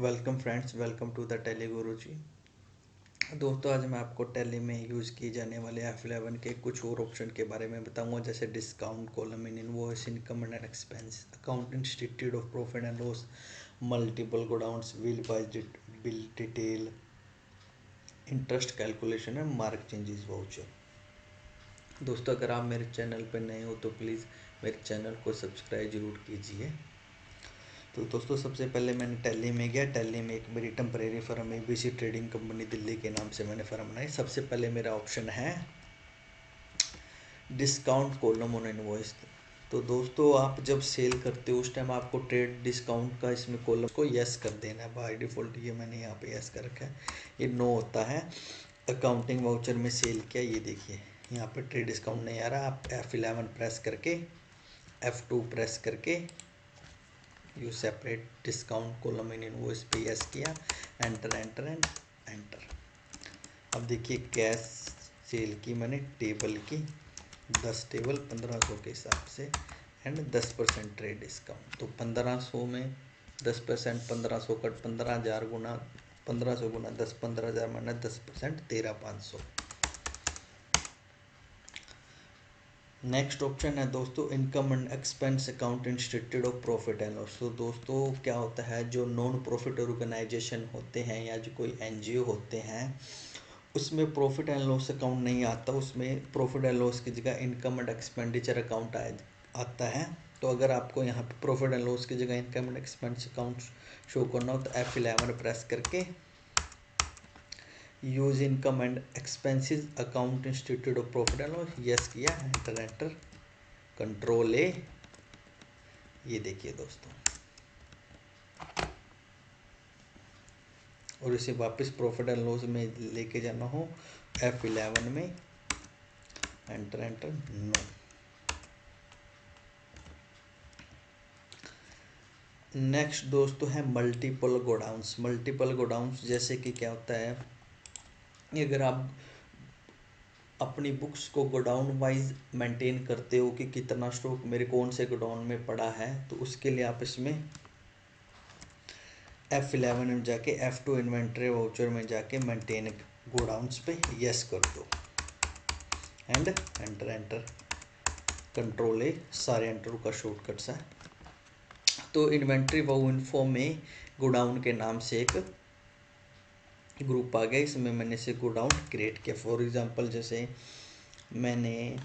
Welcome friends, welcome to the Tally Guru ji. दोस्तों, आज मैं आपको टेली में यूज़ किए जाने वाले F11 के कुछ और ऑप्शन के बारे में बताऊंगा, जैसे discount column in invoice, income and expense, account institute of profit and loss, multiple godowns, bill detail, interest calculation and mark changes voucher. दोस्तों, अगर आप मेरे चैनल पर नए हो तो प्लीज़ मेरे चैनल को सब्सक्राइब जरूर कीजिए। तो दोस्तों, सबसे पहले मैंने टैली में गया। टैली में एक मेरी temporary firm ABC trading company Delhi के नाम से मैंने फर्म बनाई। सबसे पहले मेरा ऑप्शन है डिस्काउंट कॉलम ऑन इनवॉइस। तो दोस्तों, आप जब सेल करते हो उस टाइम आपको ट्रेड डिस्काउंट का इसमें कॉलम को यस कर देना है। बाय डिफ़ॉल्ट ये मैंने यहाँ पे यस कर रखा है। ये नो होता है। अकाउंटिंग वाउचर में सेल किया, ये देखिए यहाँ पे ट्रेड डिस्काउंट नहीं आ रहा। आप F11 प्रेस करके F2 प्रेस करके you separate discount column in invoice पे यस किया, एंटर एंटर एंड एंटर। अब देखिए कैश सेल की मैंने टेबल की 10 टेबल 1500 के हिसाब से एंड 10% ट्रेड डिस्काउंट। तो 1500 में 10%, 1500 कट 15,000 गुना 1500 गुना 10, 15,000 माइनस 10%, 13,500। नेक्स्ट ऑप्शन है दोस्तों income and expense account institute of profit and loss. तो दोस्तों क्या होता है, जो नॉन प्रॉफिट ऑर्गेनाइजेशन होते हैं या जो कोई NGO होते हैं उसमें प्रॉफिट एंड लॉस अकाउंट नहीं आता। उसमें प्रॉफिट एंड लॉस की जगह इनकम एंड एक्सपेंडिचर अकाउंट आता है। तो अगर आपको यहाँ पे प्रॉफिट एंड लॉस की जगह income and expense account show करना हो तो F11 प्रेस करके use income and expenses account institute of profit and loss yes किया, एंटर एंटर, कंट्रोल A। ये देखिए दोस्तों, और इसे वापस प्रॉफिट एंड लॉस में लेके जाना हो F11 में, एंटर एंटर, नो। नेक्स्ट दोस्तों है मल्टीपल गोडाउंस। मल्टीपल गोडाउंस जैसे कि क्या होता है, अगर आप अपनी बुक्स को गोडाउन वाइज मेंटेन करते हो कि कितना स्टॉक मेरे कौन से गोडाउन में पड़ा है, तो उसके लिए आप इसमें F11 में जाके F2 इन्वेंट्री वाउचर में जाके मेंटेन गोडाउंस पे यस कर दो, and enter enter, control A। सारे एंटर का शॉर्टकट सा। तो इन्वेंट्री वाउ इन्फो में गोडाउन के नाम से एक ग्रुप आ गया, इसमें मैंने से गोडाउन क्रिएट किया। फॉर एग्जांपल जैसे मैंने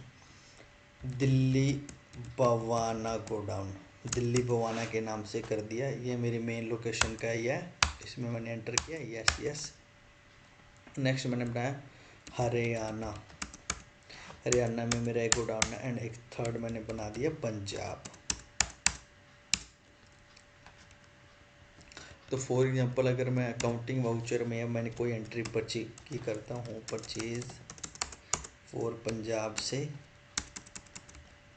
दिल्ली बवाना गोडाउन दिल्ली बवाना के नाम से कर दिया। ये मेरी मेन लोकेशन का ही है, इसमें मैंने एंटर किया, यस यस। नेक्स्ट मैंने बनाया हरियाणा। हरियाणा में मेरा एक गोडाउन है, एंड एक थर्ड मैंने बना दिया पंजाब। तो फॉर एग्जांपल अगर मैं अकाउंटिंग वाउचर में मैंने कोई एंट्री परचेज की करता हूँ, परचेज फॉर पंजाब से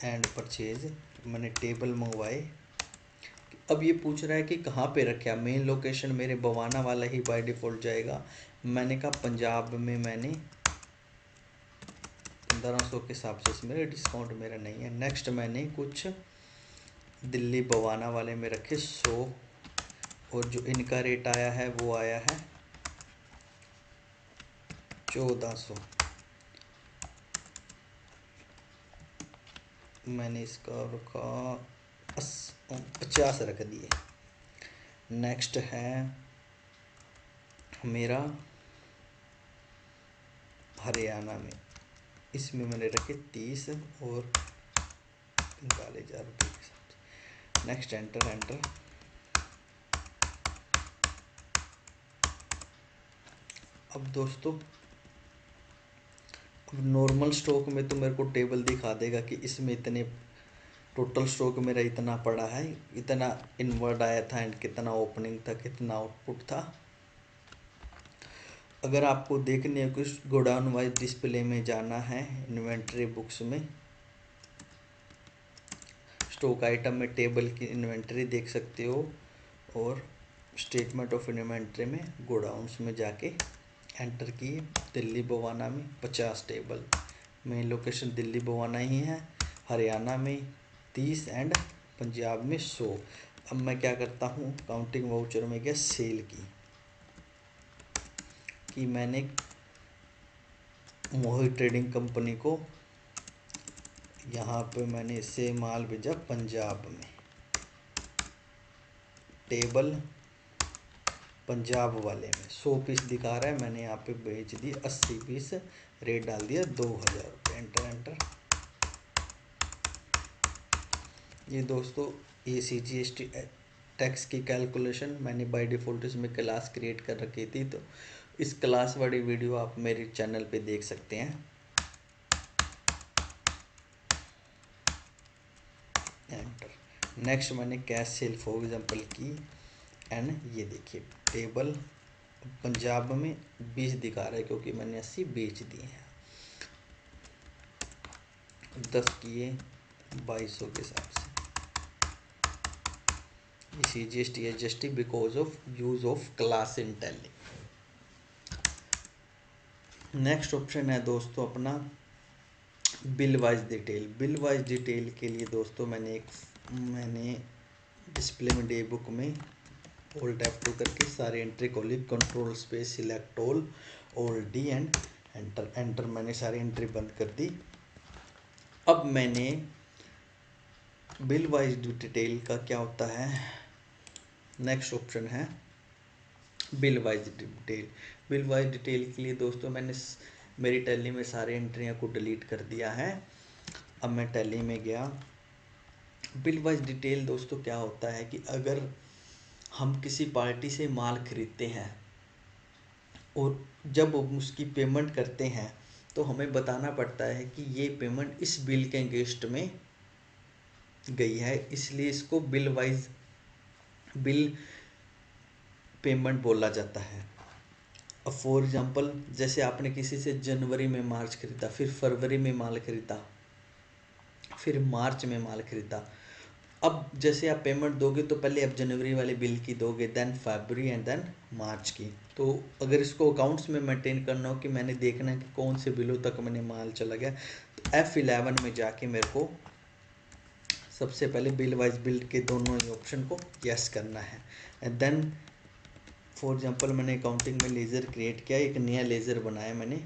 एंड परचेज, मैंने टेबल मंगवाए। अब ये पूछ रहा है कि कहाँ पे रखा। मेन लोकेशन मेरे बवाना वाला ही बाय डिफ़ॉल्ट जाएगा। मैंने कहा पंजाब में मैंने 1500 के हिसाब से इसमें डिस्काउंट मेरा नहीं है। नेक्स्ट मैंने कुछ दिल्ली बवाना वाले में रखे 100, और जो इनका रेट आया है वो आया है 1400। मैंने इसका रखा 50 रख दिए। नेक्स्ट है मेरा हरियाणा में, इसमें मैंने रखे 30 और 45,000 रुपये के साथ। Next enter enter. अब दोस्तों, अब नॉर्मल स्टॉक में तो मेरे को टेबल दिखा देगा कि इसमें इतने टोटल स्टॉक मेरा इतना पड़ा है, इतना इनवर्ड आया था एंड कितना ओपनिंग था, कितना आउटपुट था। अगर आपको देखने है कुछ गोडाउन वाइज डिस्प्ले में जाना है, इन्वेंट्री बुक्स में स्टॉक आइटम में टेबल की इन्वेंट्री देख सकते हो, और स्टेटमेंट ऑफ इन्वेंट्री में गोडाउन्स में जाके एंटर किए। दिल्ली बवाना में 50 table, main location Delhi Bawana ही है। हरियाणा में 30 एंड पंजाब में 100। अब मैं क्या करता हूँ, काउंटिंग वाउचर में गया, सेल की कि मैंने मोहित ट्रेडिंग कंपनी को यहाँ पे मैंने इससे माल भेजा पंजाब में, टेबल पंजाब वाले में 100 पीस दिखा रहा है, मैंने यहाँ पे बेच दी 80 पीस, रेट डाल दिया 2000 रुपये, एंटर एंटर। ये दोस्तों ये CGST टैक्स की कैलकुलेशन मैंने बाय डिफ़ॉल्ट इसमें क्लास क्रिएट कर रखी थी, तो इस क्लास वाली वीडियो आप मेरे चैनल पे देख सकते हैं। एंटर। नेक्स्ट मैंने कैश सेल फॉर एग्जांपल की, एंड ये देखिए टेबल पंजाब में 20 दिखा रहा है क्योंकि मैंने 80 बेच दिए हैं। 10 किए 2200 के हिसाब से। CGST adjusting because of use of class in tally. Next option है दोस्तों अपना bill wise detail. Bill wise detail के लिए दोस्तों मैंने डिस्प्ले में डे बुक में Alt F2 करके सारी एंट्री खोली, control space select all, Alt D and enter. Enter मैंने सारी एंट्री बंद कर दी। अब मैंने बिल वाइज डिटेल का क्या होता है, नेक्स्ट ऑप्शन है bill wise detail. Bill wise detail के लिए दोस्तों मैंने मेरी टैली में सारी एंट्रियां को डिलीट कर दिया है। अब मैं टैली में गया। बिल वाइज डिटेल दोस्तों क्या होता है कि अगर हम किसी पार्टी से माल खरीदते हैं और जब उसकी पेमेंट करते हैं तो हमें बताना पड़ता है कि ये पेमेंट इस बिल के अगेंस्ट में गई है, इसलिए इसको बिल वाइज बिल पेमेंट बोला जाता है। अब फॉर एग्जांपल जैसे आपने किसी से जनवरी में मार्च खरीदा, फिर फरवरी में माल खरीदा, फिर मार्च में माल खरीदा। अब जैसे आप पेमेंट दोगे तो पहले आप जनवरी वाले बिल की दोगे, then February and then March की। तो अगर इसको अकाउंट्स में मेंटेन करना हो कि मैंने देखना है कि कौन से बिलों तक मैंने माल चला गया, तो F11 में जाके मेरे को सबसे पहले बिल वाइज बिल के दोनों ही ऑप्शन को यस करना है। एंड देन फॉर एग्जांपल मैंने अकाउंटिंग में लेज़र क्रिएट किया, एक नया लेज़र बनाया मैंने,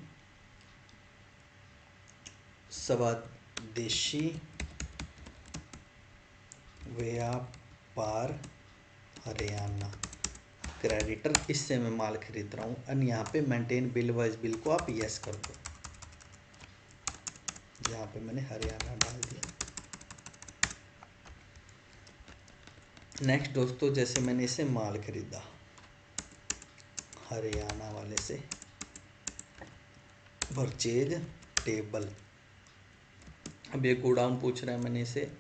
स्वदेशी व्यापार हरियाणा क्रेडिटर, इससे मैं माल खरीद रहा हूँ। एंड यहाँ पे मेंटेन बिल वाइज बिल को आप यस कर दो, यहाँ पे मैंने हरियाणा डाल दिया। नेक्स्ट दोस्तों जैसे मैंने इसे माल खरीदा हरियाणा वाले से, परचेज टेबल। अब ये गोडाउन पूछ रहा है, मैंने इसे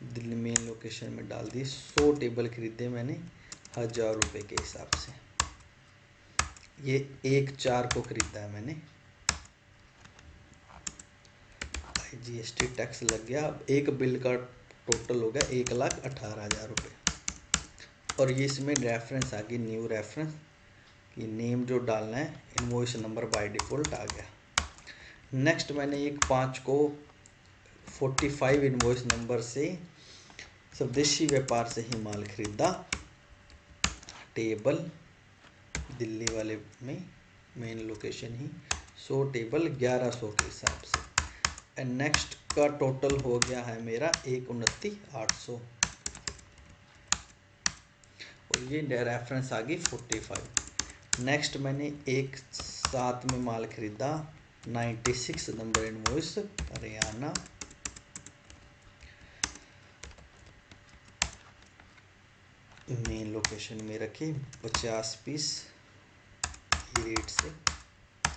दिल्ली मेन लोकेशन में डाल दी। 100 टेबल खरीदे मैंने 1000 रुपये के हिसाब से। ये 1/4 को खरीदा है मैंने। GST टैक्स लग गया। अब एक बिल का टोटल हो गया 1,18,000 रुपये। और ये इसमें रेफरेंस आ गई, न्यू रेफरेंस कि नेम जो डालना है, इनवॉइस नंबर बाय डिफ़ॉल्ट आ गया। नेक्स्ट मैंने एक 5 को 45 इनवॉइस नंबर से स्वदेशी व्यापार से ही माल खरीदा, टेबल दिल्ली वाले में मेन लोकेशन ही, 100 टेबल 1100 के हिसाब से। एंड नेक्स्ट का टोटल हो गया है मेरा 1,29,800 और ये रेफरेंस आ गई 45। नेक्स्ट मैंने एक साथ में माल खरीदा 96 number invoice Haryana, main location में रखे 50 पीस रेट से,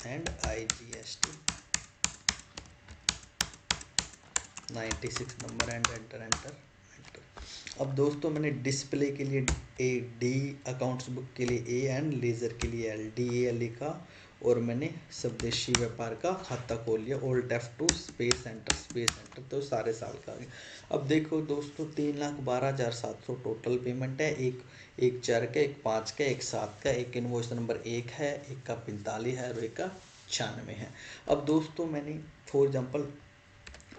and IGST 96 number and enter enter. अब दोस्तों मैंने डिस्प्ले के लिए D, अकाउंट्स बुक के लिए A एंड लेज़र के लिए L, DAL लिखा और मैंने स्वदेशी व्यापार का खाता खोल लिया, Alt F2 स्पेस एंटर, तो सारे साल का आ गया। अब देखो दोस्तों 3,12,700 टोटल पेमेंट है। एक 4 का, एक 5 का, एक 7 का, एक इनवॉइस नंबर 1 है, एक का 45 है और एक का 96 है। अब दोस्तों मैंने फॉर एग्जांपल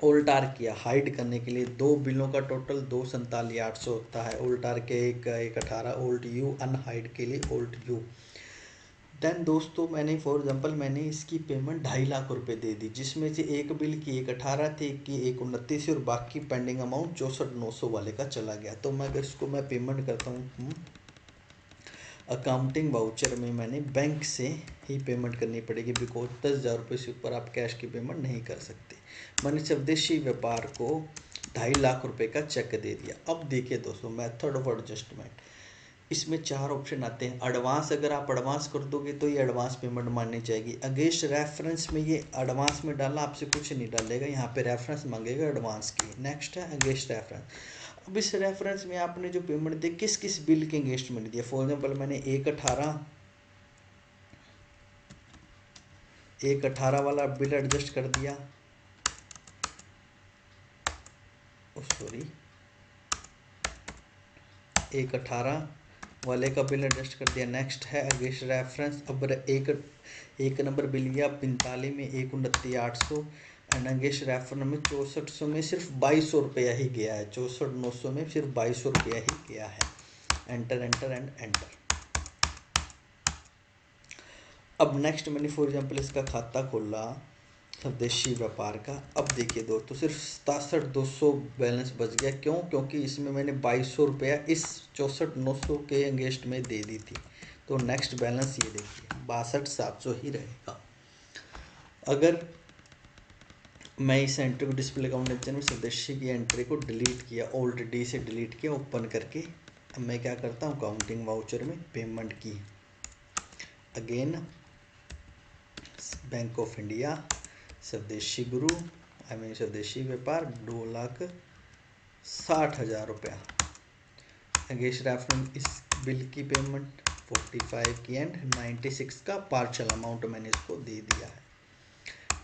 उल्टार किया हाइड करने के लिए, 2 बिलों का टोटल 247,800 होता है। उल्टार के 118 ओल्ड यू, अनहाइड के लिए ओल्ड यू। देन दोस्तों मैंने फॉर एग्जांपल मैंने इसकी पेमेंट 2.5 लाख रुपए दे दी, जिसमें से एक बिल की 118 थी, एक की 129 और बाकी पेंडिंग अमाउंट 64,900 वाले का चला गया। तो मैं अगर इसको मैं पेमेंट करता हूँ अकाउंटिंग वाउचर में, मैंने बैंक से ही पेमेंट करनी पड़ेगी, बिकॉज 10,000 रुपये से ऊपर आप कैश की पेमेंट नहीं कर सकते। मैंने स्वदेशी व्यापार को 2.5 लाख रुपए का चेक दे दिया। अब देखिए दोस्तों मेथड ऑफ एडजस्टमेंट, इसमें 4 ऑप्शन आते हैं। एडवांस, अगर आप एडवांस कर दोगे तो ये एडवांस पेमेंट माननी जाएगी। अगेंस्ट रेफरेंस में ये एडवांस में डाला, आपसे कुछ नहीं डालेगा, यहाँ पे रेफरेंस मांगेगा एडवांस की। नेक्स्ट है अगेंस्ट रेफरेंस। अब इस रेफरेंस में आपने जो पेमेंट दी किस किस बिल के अगेंस्ट में दिया। फॉर एग्जाम्पल मैंने 118 वाला बिल एडजस्ट कर दिया, सॉरी 118 वाले का बिल एडजस्ट कर दिया। नेक्स्ट है अगेंस्ट रेफरेंस। अब एक नंबर बिल गया 45 में 129,800 एंड अगेंस्ट रेफरेंस में 6400 में सिर्फ 2200 रुपया ही गया है, 64,900 में सिर्फ 2200 रुपया ही गया है। Enter enter and enter. अब नेक्स्ट मैंने फॉर एग्जांपल इसका खाता खोला स्वदेशी व्यापार का। अब देखिए दोस्तों सिर्फ 67,200 बैलेंस बच गया। क्यों? क्योंकि इसमें मैंने 2200 रुपया इस 64,900 के अगेंस्ट में दे दी थी। तो नेक्स्ट बैलेंस ये देखिए 62,700 ही रहेगा। अगर मैं इस एंट्री को डिस्प्ले अकाउंट में स्वदेशी की एंट्री को डिलीट किया, ऑलरेडी से डिलीट किया ओपन करके, अब मैं क्या करता हूँ काउंटिंग वाउचर में पेमेंट की। अगेन बैंक ऑफ इंडिया स्वदेशी गुरु स्वदेशी व्यापार 2,60,000 रुपया अगेंस्ट रेफरेंस। इस बिल की पेमेंट 45 की एंड 96 का पार्शल अमाउंट मैंने इसको दे दिया है।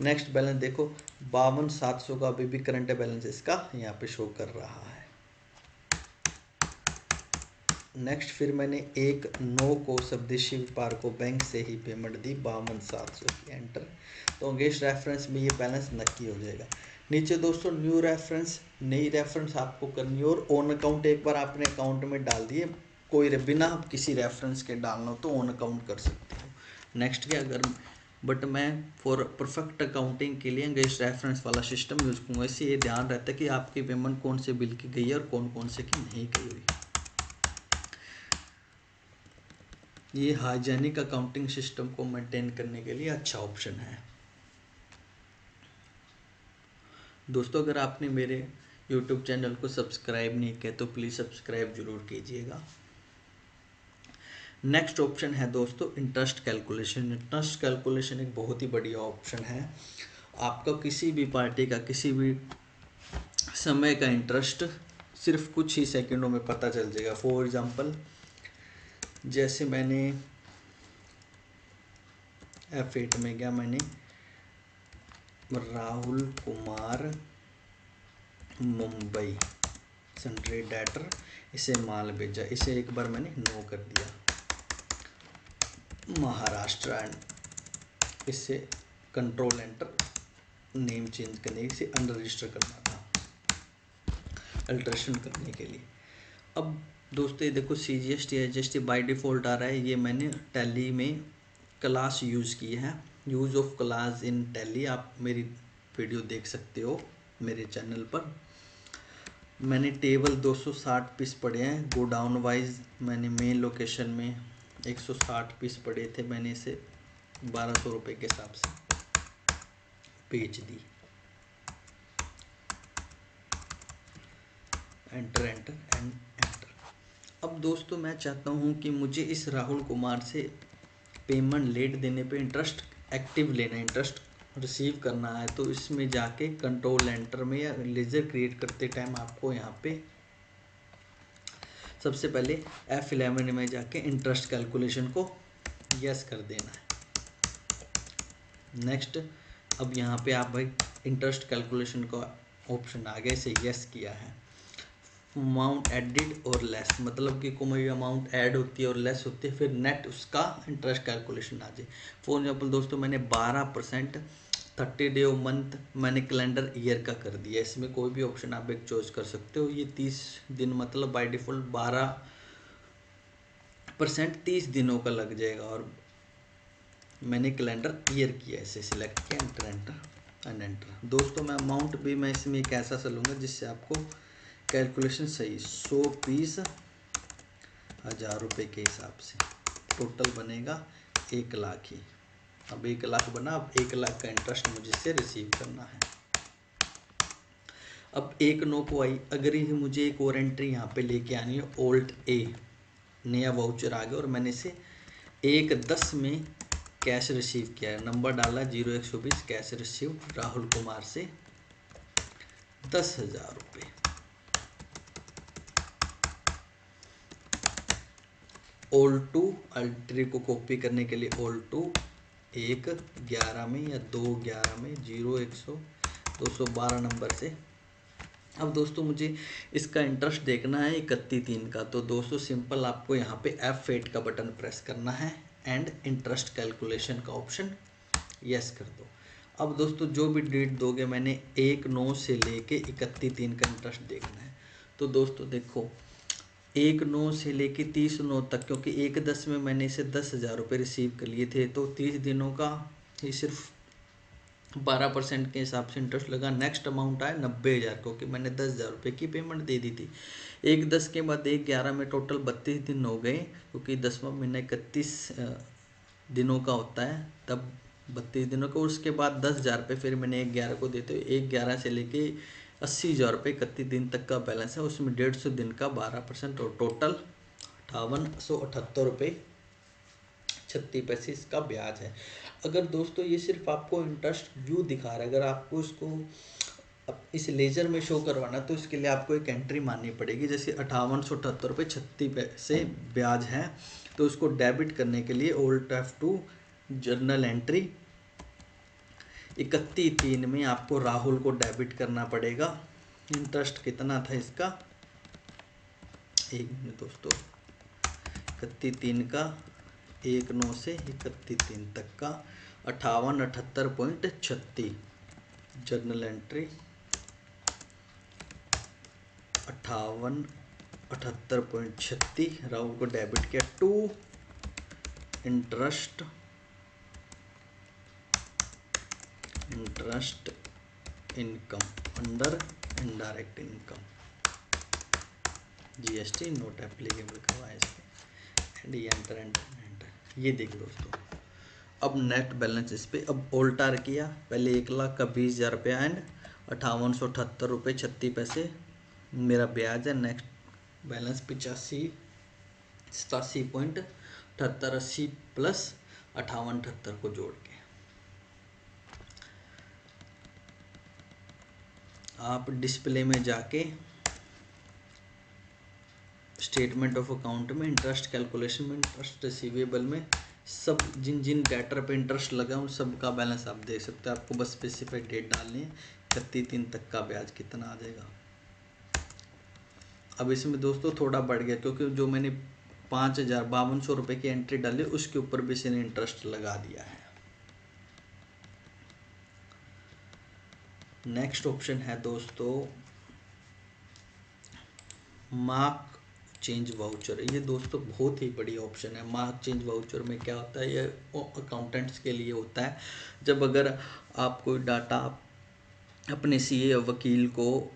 नेक्स्ट बैलेंस देखो 52,700 का अभी भी करंट बैलेंस इसका यहाँ पे शो कर रहा है। नेक्स्ट फिर मैंने 1/9 को स्वदेशी व्यापार को बैंक से ही पेमेंट दी 52,700 की, एंटर। तो अगेंस्ट रेफरेंस में ये बैलेंस नक्की हो जाएगा। नीचे दोस्तों न्यू रेफरेंस, नई रेफरेंस आपको करनी और ऑन अकाउंट एक बार आपने अकाउंट में डाल दिए, कोई बिना किसी रेफरेंस के डालना हो तो ऑन अकाउंट कर सकते हो। नेक्स्ट क्या, अगर बट मैं फॉर परफेक्ट अकाउंटिंग के लिए अगेंस्ट रेफरेंस वाला सिस्टम यूज करूँगा। इससे ये ध्यान रहता है कि आपकी पेमेंट कौन से बिल की गई है और कौन कौन से की नहीं गई हुई। ये हाइजेनिक अकाउंटिंग सिस्टम को मेंटेन करने के लिए अच्छा ऑप्शन है। दोस्तों अगर आपने मेरे YouTube चैनल को सब्सक्राइब नहीं किया तो प्लीज़ सब्सक्राइब जरूर कीजिएगा। नेक्स्ट ऑप्शन है दोस्तों इंटरेस्ट कैलकुलेशन। इंटरेस्ट कैलकुलेशन एक बहुत ही बढ़िया ऑप्शन है। आपका किसी भी पार्टी का किसी भी समय का इंटरेस्ट सिर्फ कुछ ही सेकंडों में पता चल जाएगा। फॉर एग्जांपल जैसे मैंने F8 में गया, मैंने राहुल कुमार मुंबई सन्ड्री डेटर इसे माल भेजा, इसे एक बार मैंने नो कर दिया। महाराष्ट्र एंड इसे कंट्रोल एंटर, नेम चेंज करने से अनरजिस्टर करना था अल्ट्रेशन करने के लिए। अब दोस्तों ये देखो CGST HST बाय डिफ़ॉल्ट आ रहा है, ये मैंने टैली में क्लास यूज़ की है। Use of class in tally आप मेरी वीडियो देख सकते हो मेरे चैनल पर। मैंने टेबल 260 पीस पड़े हैं गोडाउन वाइज, मैंने मेन लोकेशन में 160 पीस पड़े थे, मैंने इसे 1200 रुपये के हिसाब से बेच दी। Enter enter and enter. अब दोस्तों मैं चाहता हूँ कि मुझे इस राहुल कुमार से पेमेंट लेट देने पे इंटरेस्ट एक्टिव लेना, इंटरेस्ट रिसीव करना है। तो इसमें जाके कंट्रोल एंटर में या लेजर क्रिएट करते टाइम आपको यहाँ पे सबसे पहले F11 में जाके इंटरेस्ट कैलकुलेशन को यस कर देना है। नेक्स्ट अब यहाँ पे आप भाई इंटरेस्ट कैलकुलेशन का ऑप्शन आ गया, इसे यस किया है। अमाउंट एडिड और लेस, मतलब कि कोई अमाउंट ऐड होती है और लेस होती है, फिर नेट उसका इंटरेस्ट कैलकुलेशन आ जाए। फॉर एग्जाम्पल दोस्तों मैंने 12% 30 डे और मंथ मैंने कैलेंडर ईयर का कर दिया। इसमें कोई भी ऑप्शन आप एक चॉइस कर सकते हो। ये 30 दिन मतलब बाय डिफ़ॉल्ट 12% 30 दिनों का लग जाएगा, और मैंने कैलेंडर ईयर किया, ऐसे सिलेक्ट किया, एंटर एंटर एंड एंटर। दोस्तों मैं अमाउंट भी मैं इसमें एक ऐसा सा लूँगा जिससे आपको कैलकुलेशन सही, 100 पीस 1000 रुपये के हिसाब से टोटल बनेगा 1 लाख ही। अब 1 लाख बना, अब 1 लाख का इंटरेस्ट मुझे इससे रिसीव करना है। अब 1/9 को आई, अगर ही मुझे एक और एंट्री यहाँ पे लेके आनी है, ओल्ड ए, नया वाउचर आ गया और मैंने इसे 1/10 में कैश रिसीव किया है। नंबर डाला 0120, कैश रिसीव राहुल कुमार से 10,000 रुपये। ओल्ड टू एंट्री को कॉपी करने के लिए ओल्ड टू 1/11 में या 2/11 में 212 नंबर से। अब दोस्तों मुझे इसका इंटरेस्ट देखना है 31/3 का, तो दोस्तों सिंपल आपको यहाँ पे F8 का बटन प्रेस करना है एंड इंटरेस्ट कैलकुलेशन का ऑप्शन यस कर दो। अब दोस्तों जो भी डेट दोगे, मैंने 1/9 से लेके 31/3 का इंटरेस्ट देखना है। तो दोस्तों देखो 1/9 से लेके 30/9 तक, क्योंकि 1/10 में मैंने इसे 10,000 रुपये रिसीव कर लिए थे, तो 30 दिनों का ही सिर्फ 12% के हिसाब से इंटरेस्ट लगा। नेक्स्ट अमाउंट आया 90,000, क्योंकि मैंने 10,000 रुपये की पेमेंट दे दी थी। 1/10 के बाद 1/11 में टोटल 32 दिन हो गए, क्योंकि 10वां महीना 31 दिनों का होता है, तब 32 दिनों का। उसके बाद 10,000 रुपये फिर मैंने 1/11 को देते हुए 1/11 से लेके 80,000 रुपये 31 दिन तक का बैलेंस है, उसमें 150 दिन का 12% और टोटल 5878 रुपये 36 पैसे इसका ब्याज है। अगर दोस्तों ये सिर्फ आपको इंटरेस्ट व्यू दिखा रहा है, अगर आपको इसको इस लेजर में शो करवाना, तो इसके लिए आपको एक एंट्री माननी पड़ेगी। जैसे 5878 रुपये 36 पैसे ब्याज है, तो उसको डेबिट करने के लिए ओल्ड F2 जर्नल एंट्री 31/3 में आपको राहुल को डेबिट करना पड़ेगा। इंटरेस्ट कितना था इसका, 1 मिनट दोस्तों, 31/3 का 1/9 से 31/3 तक का 5878.36 जर्नल एंट्री 5878.36 राहुल को डेबिट किया to interest income under indirect income, GST not applicable करवाए इसके, एंड एंटर एंटर। ये देख दोस्तों, अब नेट बैलेंस इस पे अब ओल्टार किया, पहले 1 लाख का 20,000 रुपया एंड 5878 रुपये 36 पैसे मेरा ब्याज है। नेक्स्ट बैलेंस 87.78 प्लस 5878 को जोड़ के आप डिस्प्ले में जाके स्टेटमेंट ऑफ अकाउंट में इंटरेस्ट कैलकुलेशन में इंटरेस्ट रिसीवेबल में सब जिन जिन डेटर पे इंटरेस्ट लगा उन सब का बैलेंस आप देख सकते हैं। आपको बस स्पेसिफाइड डेट डालनी है, 31/3 तक का ब्याज कितना आ जाएगा। अब इसमें दोस्तों थोड़ा बढ़ गया, क्योंकि जो मैंने 5,5200 रुपये की एंट्री डाली उसके ऊपर भी इसने इंटरेस्ट लगा दिया है। नेक्स्ट ऑप्शन है दोस्तों मार्क चेंज वाउचर। ये दोस्तों बहुत ही बड़ी ऑप्शन है। मार्क चेंज वाउचर में क्या होता है, ये अकाउंटेंट्स के लिए होता है। जब अगर आप कोई डाटा अपने CA या वकील को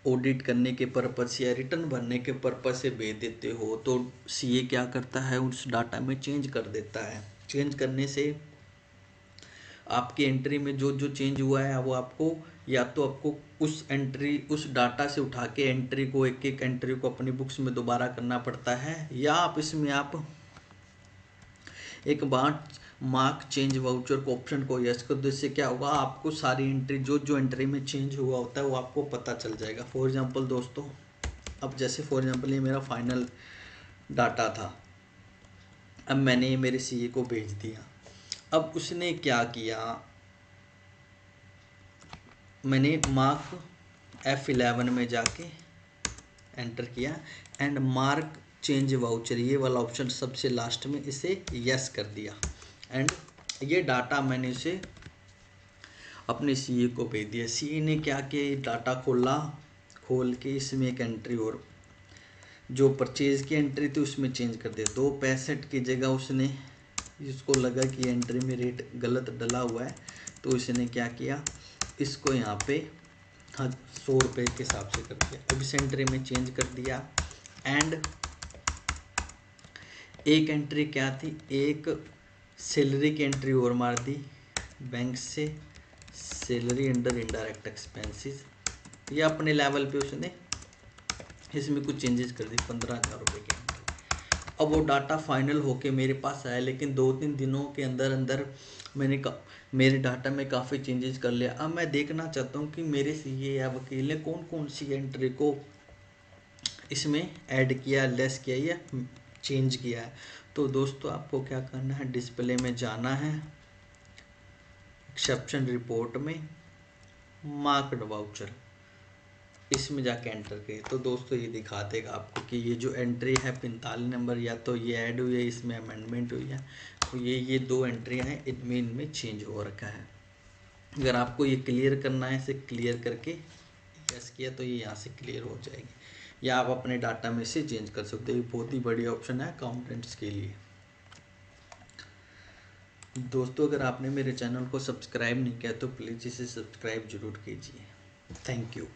ऑडिट करने के पर्पज़ से या रिटर्न भरने के पर्पज़ से भेज देते हो, तो CA क्या करता है, उस डाटा में चेंज कर देता है। चेंज करने से आपकी एंट्री में जो जो चेंज हुआ है वो आपको, या तो आपको उस एंट्री उस डाटा से उठा के एंट्री को एक एक एंट्री को अपनी बुक्स में दोबारा करना पड़ता है, या आप इसमें आप एक बार मार्क चेंज वाउचर को ऑप्शन को यस कर दो। इससे क्या होगा, आपको सारी एंट्री जो जो एंट्री में चेंज हुआ होता है वो आपको पता चल जाएगा। फॉर एग्जांपल दोस्तों, अब जैसे फॉर एग्जांपल ये मेरा फाइनल डाटा था, अब मैंने ये मेरे CA को भेज दिया। अब उसने क्या किया, मैंने मार्क F11 में जाके एंटर किया एंड मार्क चेंज वाउचर, ये वाला ऑप्शन सबसे लास्ट में, इसे यस कर दिया। एंड ये डाटा मैंने इसे अपने सीए को भेज दिया। सीए ने क्या किया, डाटा खोल के इसमें एक एंट्री और जो परचेज की एंट्री थी उसमें चेंज कर दिया। 265 की जगह उसने, इसको लगा कि एंट्री में रेट गलत डला हुआ है, तो इसने क्या किया, इसको यहाँ पे 100 रुपये के हिसाब से कर दिया। अब इस एंट्री में चेंज कर दिया। एंड एक एंट्री क्या थी, एक सैलरी की एंट्री और मार दी बैंक से, सैलरी अंडर इनडायरेक्ट एक्सपेंसेस। ये अपने लेवल पे उसने इसमें कुछ चेंजेस कर दी, 15,000 रुपये की एंट्री। अब वो डाटा फाइनल होके मेरे पास आया, लेकिन 2-3 दिनों के अंदर अंदर मेरे डाटा में काफ़ी चेंजेस कर लिया। अब मैं देखना चाहता हूँ कि मेरे सीए या वकील ने कौन कौन सी एंट्री को इसमें ऐड किया, लेस किया या चेंज किया है। तो दोस्तों आपको क्या करना है, डिस्प्ले में जाना है, एक्सेप्शन रिपोर्ट में मार्क्ड वाउचर, इसमें जाके एंटर करिए। तो दोस्तों ये दिखा देगा आपको कि ये जो एंट्री है 45 नंबर, या तो ये ऐड हुई है, इसमें अमेंडमेंट हुई है, तो ये 2 एंट्रियाँ हैं, इनमें चेंज हो रखा है। अगर आपको ये क्लियर करना है, इसे क्लियर करके यस किया तो ये यहाँ से क्लियर हो जाएगी, या आप अपने डाटा में से चेंज कर सकते हो। ये बहुत ही बढ़िया ऑप्शन है अकाउंटेंट्स के लिए। दोस्तों अगर आपने मेरे चैनल को सब्सक्राइब नहीं किया तो प्लीज़ इसे सब्सक्राइब जरूर कीजिए। Thank you.